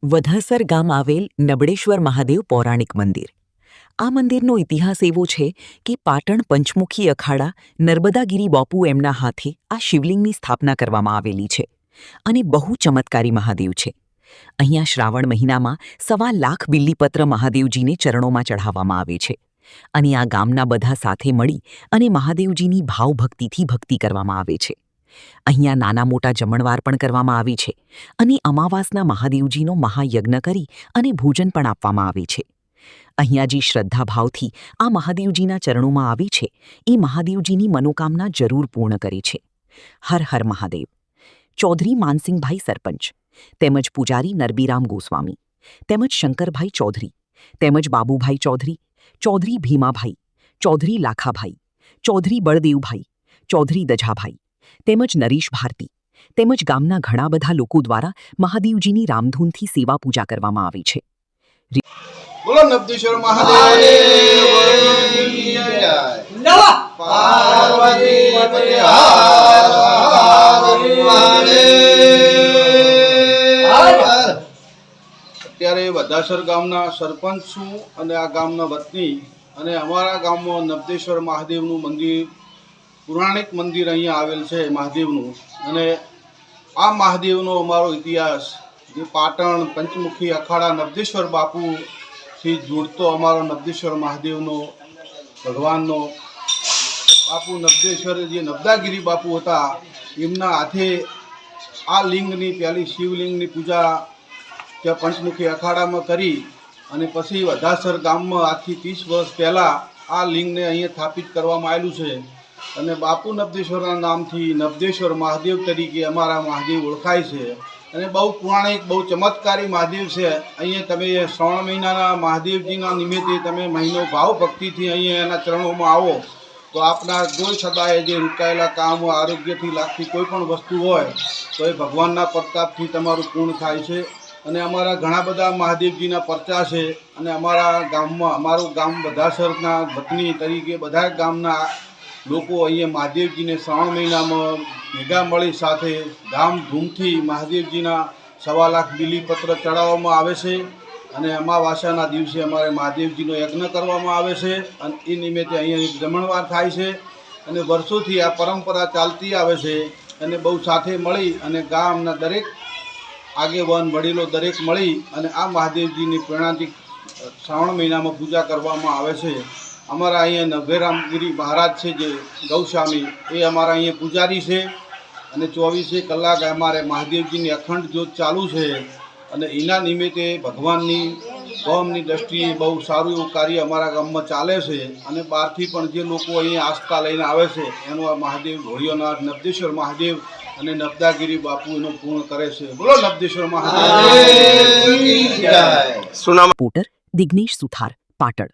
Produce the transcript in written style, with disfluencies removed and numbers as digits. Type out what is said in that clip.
વધાસર ગામ આવેલ નબળેશ્વર મહાદેવ પૌરાણિક મંદિર। આ મંદિરનો ઇતિહાસ એવો છે કે પાટણ પંચમુખી અખાડા નર્મદાગીરી બાપુ એમના હાથે આ શિવલિંગની સ્થાપના કરવામાં આવેલી છે અને બહુ ચમત્કારી મહાદેવ છે। અહીંયા શ્રાવણ મહિનામાં 1.25 લાખ બિલ્લીપત્ર મહાદેવજીને ચરણોમાં ચઢાવવામાં આવે છે અને આ ગામના બધા સાથે મળી અને મહાદેવજીની ભાવભક્તિથી ભક્તિ કરવામાં આવે છે। અહીંયા નાના મોટા જમણવાર પણ કરવામાં આવી છે અને અમાવાસના મહાદેવજીનો મહાયજ્ઞ કરી અને ભોજન પણ આપવામાં આવે છે। અહીંયા જે શ્રદ્ધાભાવથી આ મહાદેવજીના ચરણોમાં આવી છે એ મહાદેવજીની મનોકામના જરૂર પૂર્ણ કરે છે। હર હર મહાદેવ। ચૌધરી માનસિંહભાઈ સરપંચ તેમજ પૂજારી નરબીરામ ગોસ્વામી તેમજ શંકરભાઈ ચૌધરી તેમજ બાબુભાઈ ચૌધરી, ચૌધરી ભીમાભાઈ, ચૌધરી લાખાભાઈ, ચૌધરી બળદેવભાઈ, ચૌધરી દજાભાઈ તેમજ નરેશ ભારતી તેમજ ગામના ઘણા બધા લોકો દ્વારા મહાદેવજીની રામધૂનથી સેવા પૂજા કરવામાં આવે છે। બોલો નબદેશ્વર મહાદેવની જય। પાર્વતી પતે હર મહાદેવ। અત્યારે વધાસર ગામના સરપંચ છું અને આ ગામના વતની અને અમારા ગામમાં નબદેશ્વર મહાદેવનું મંદિર પૌરાણિક મંદિર અહીંયા આવેલ છે મહાદેવનું। અને આ મહાદેવનો અમારો ઇતિહાસ જે પાટણ પંચમુખી અખાડા નબદેશ્વર બાપુથી જોડતો અમારો નબદેશ્વર મહાદેવનો ભગવાનનો બાપુ નબદેશ્વર જે નબદાગીરી બાપુ હતા એમના હાથે આ લિંગની પહેલી શિવલિંગની પૂજા ત્યાં પંચમુખી અખાડામાં કરી અને પછી વધાસર ગામમાં આજથી 30 વર્ષ પહેલાં આ લિંગને અહીંયા સ્થાપિત કરવામાં આવેલું છે અને બાપુ નબદેશ્વરના નામથી નબદેશ્વર મહાદેવ તરીકે અમારા મહાદેવ ઓળખાય છે અને બહુ પૌરાણિક બહુ ચમત્કારી મહાદેવ છે। અહીંયા તમે શ્રાવણ મહિનાના મહાદેવજીના નિમિત્તે તમે મહિનો ભાવ ભક્તિથી અહીંયા એના ચરણોમાં આવો તો આપના કોઈ સદાય જે રૂકાયેલા કામ આરોગ્યથી લાગતી કોઈ પણ વસ્તુ હોય તો એ ભગવાનના પ્રતાપથી તમારું પૂર્ણ થાય છે। અને અમારા ઘણા બધા મહાદેવજીના પરચા છે અને અમારા ગામમાં અમારું ગામ વધાસરના વતની તરીકે બધા ગામના લોકો અહીંયા મહાદેવજીને શ્રાવણ મહિનામાં ભેગા મળી સાથે ધામધૂમથી મહાદેવજીના 1.25 લાખ બિલીપત્ર ચડાવવામાં આવે છે અને અમાવાસ્યાના દિવસે અમારે મહાદેવજીનો યજ્ઞ કરવામાં આવે છે અને એ નિમિત્તે અહીંયા એક જમણવાર થાય છે અને વર્ષોથી આ પરંપરા ચાલતી આવે છે અને બહુ સાથે મળી અને ગામના દરેક આગેવાન વડીલો દરેક મળી અને આ મહાદેવજીની પ્રેરણાથી શ્રાવણ મહિનામાં પૂજા કરવામાં આવે છે। અમારા અહીંયા નભેરામગીરી મહારાજ છે જે ગૌસ્વામી એ અમારા અહીંયા પૂજારી છે અને 24 કલાક અમારે મહાદેવજીની અખંડ જ્યોત ચાલુ છે અને એના નિમિત્તે ભગવાનની ગામની દ્રષ્ટિએ બહુ સારું એવું કાર્ય અમારા ગામમાં ચાલે છે અને બહારથી પણ જે લોકો અહીંયા આસ્થા લઈને આવે છે એનું આ મહાદેવ ઘોડિયોનાથ નબદેશ્વર મહાદેવ અને નબદાગીરી બાપુ એનું પૂર્ણ કરે છે। બોલો નબદેશ્વર મહાદેવ। દિગ્નેશ સુથાર, પાટણ।